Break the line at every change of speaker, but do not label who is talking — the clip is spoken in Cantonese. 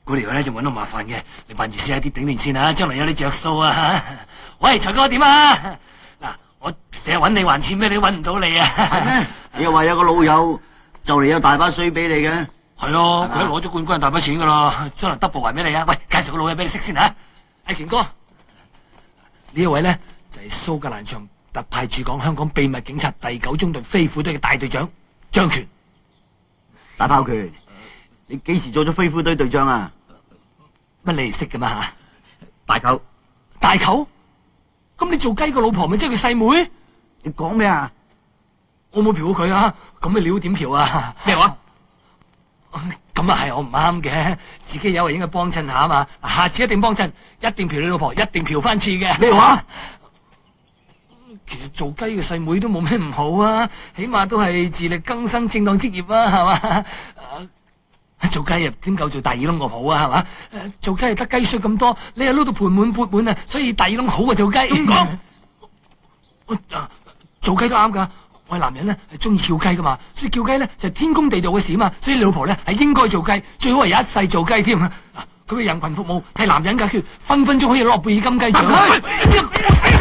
嗰條咧就搵到麻煩嘅，你扮住試下啲頂定先啊，將來有你着數啊！喂，財哥點啊？嗱，我成日搵你還錢咩？你搵唔到你啊？
你又話有個老友就嚟有大把水俾你嘅？
係啊，佢都攞咗冠軍大把錢噶啦，將來 double 還俾你啊！喂，介紹個老友俾你識先啊！阿權哥，呢一位咧就係蘇格蘭場特派駐港香港秘密警察第9中隊飛虎隊嘅大隊長張權。
大炮權，你幾時做咗飛虎隊隊長啊？
乜你哋識噶嘛吓？
大舅，
大舅，咁你做雞個老婆咪即係佢細妹？
你講咩啊？
我冇嫖過佢啊！咁你料點嫖啊？咩話？咁啊係我唔啱嘅，自己有為應該幫襯下啊嘛，下次一定幫襯，一定嫖你老婆，一定嫖翻次嘅。
咩話？
其實做雞嘅細妹都冇咩唔好啊，起碼都係自力更生正當職業啊，係嘛？做雞啊，點夠做大耳窿咁好啊，係嘛？做雞係得雞碎咁多，你又撈到盆滿缽滿啊，所以大耳窿好過做雞。咁講，做雞都啱噶。我係男人咧，係中意叫雞噶嘛，所以叫雞咧就係天公地道嘅事嘛，所以你老婆咧係應該做雞，最好係一世做雞添啊！佢為人群服務，替男人解決，分分鐘可以諾貝爾金雞獎。